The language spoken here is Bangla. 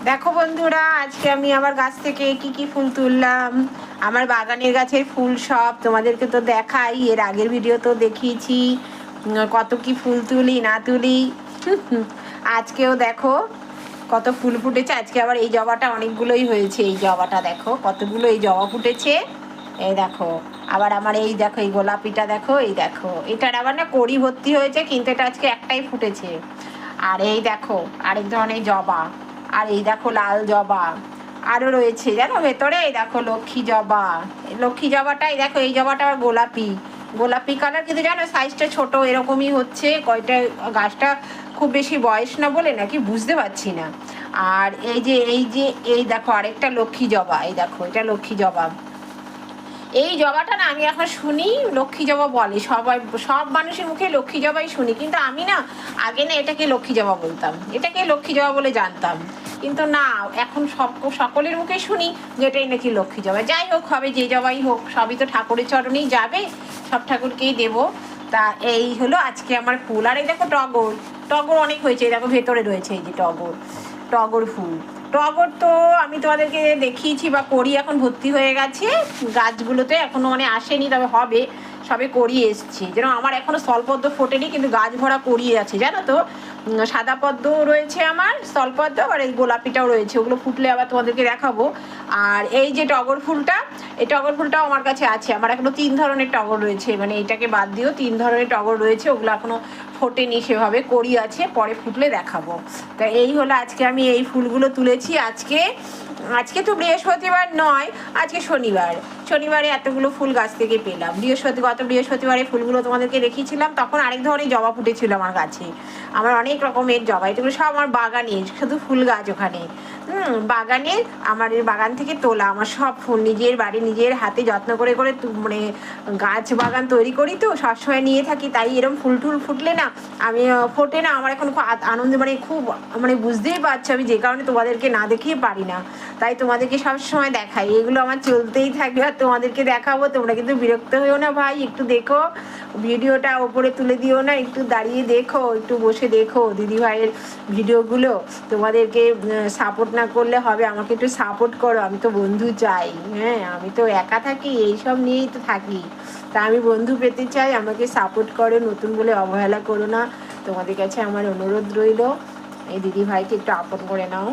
দেখো বন্ধুরা, আজকে আমি আমার গাছ থেকে কি কি ফুল তুললাম। আমার বাগানের গাছের ফুল সব তোমাদেরকে তো দেখাই, এর আগের ভিডিও তো দেখিয়েছি কত কি ফুল তুলি না তুলি। আজকেও দেখো কত ফুল ফুটেছে। আজকে আবার এই জবাটা অনেকগুলোই হয়েছে। এই জবাটা দেখো কতগুলো এই জবা ফুটেছে। এই দেখো আবার আমার এই দেখো এই গোলাপিটা দেখো, এই দেখো এটার আবার না কড়ি ভর্তি হয়েছে, কিন্তু এটা আজকে একটাই ফুটেছে। আর এই দেখো আরেক ধরনের জবা, আর এই দেখো লাল জবা আরও রয়েছে জানো ভেতরে। এই দেখো লক্ষ্মী জবা, লক্ষ্মী জবাটাই দেখো, এই জবাটা আবার গোলাপি গোলাপি কালার, কিন্তু জানো সাইজটা ছোট এরকমই হচ্ছে। কয়টা গাছটা খুব বেশি বয়স না বলে নাকি বুঝতে পারছি না। আর এই দেখো আরেকটা লক্ষ্মী জবা, এই দেখো এটা লক্ষ্মী জবা। এই জবাটা না আমি এখন শুনি লক্ষ্মী জবা বলে, সব মানুষের মুখে লক্ষ্মী জবাই শুনি, কিন্তু আমি না আগে না এটাকে লক্ষ্মী জবা বলতাম, এটাকে লক্ষ্মী জবা বলে জানতাম। কিন্তু না, এখন সকলের মুখে শুনি যে এটাই নাকি লক্ষ্মী জবা। যাই হোক, হবে যে জবাই হোক, সবই তো ঠাকুরের চরণেই যাবে, সব ঠাকুরকেই দেবো। তা এই হলো আজকে আমার ফুল। আর এই দেখো টগর, টগর অনেক হয়েছে। এই দেখো ভেতরে রয়েছে এই যে টগর, টগর ফুল। টগর তো আমি তোমাদেরকে দেখিয়েছি বা করি এখন ভর্তি হয়ে গেছে গাছগুলোতে, এখনো মানে আসেনি, তবে হবে, সবে করিয়ে এসছি। যেন আমার এখনো স্থলপদ্ম ফোটেনি, কিন্তু গাছ ভরা করিয়ে আছে জানো তো। সাদা পদ্ম রয়েছে আমার, স্থলপদ্ম, আর এই গোলাপিটাও রয়েছে, ওগুলো ফুটলে আবার তোমাদেরকে দেখাবো। আর এই যে টগর ফুলটা, এই টগর ফুলটাও আমার কাছে আছে। আমার এখনো 3 ধরনের টগর রয়েছে, মানে এইটাকে বাদ দিয়েও 3 ধরনের টগর রয়েছে, ওগুলো এখনো ফোটেনি সেভাবে, করি আছে, পরে ফুটলে দেখাবো। তা এই হলো আজকে আমি এই ফুলগুলো তুলেছি। আজকে তো বৃহস্পতিবার নয়, আজকে শনিবার। শনিবারে এতগুলো ফুল গাছ থেকে পেলাম। গত বৃহস্পতিবারে ফুলগুলো তোমাদেরকে দেখিয়েছিলাম, তখন আরেক ধরনের জবা ফুটেছিল আমার গাছে। আমার অনেক রকমের জবা, এগুলো সব আমার বাগানে, শুধু ফুল গাছ ওখানে বাগানে, আমার বাগান থেকে তোলা আমার সব ফুল, নিজের বাড়ি নিজের হাতে যত্ন করে করে মানে গাছ বাগান তৈরি করি তো, সবসময় নিয়ে থাকি। তাই এরকম ফুল টুল ফুটলে না আমি ফোটে না, আমার এখন খুব আনন্দ, মানে খুব মানে বুঝতেই পারছো আমি যে কারণে তোমাদেরকে না দেখিয়ে পারি না, তাই তোমাদেরকে সবসময় দেখাই। এগুলো আমার চলতেই থাকবে আর তোমাদেরকে দেখাবো। তোমরা কিন্তু বিরক্ত হয়েও না ভাই, একটু দেখো ভিডিওটা, ওপরে তুলে দিও না, একটু দাঁড়িয়ে দেখো, একটু বসে দেখো দিদি ভাইয়ের ভিডিওগুলো। তোমাদেরকে সাপোর্ট না করলে হবে, আমাকে একটু সাপোর্ট করো। আমি তো বন্ধু চাই, হ্যাঁ, আমি তো একা থাকি, এইসব নিয়েই তো থাকি। তা আমি বন্ধু পেতে চাই, আমাকে সাপোর্ট করো, নতুন বলে অবহেলা করো না। তোমাদের কাছে আমার অনুরোধ রইল, এই দিদি ভাইকে একটু আপন করে নাও।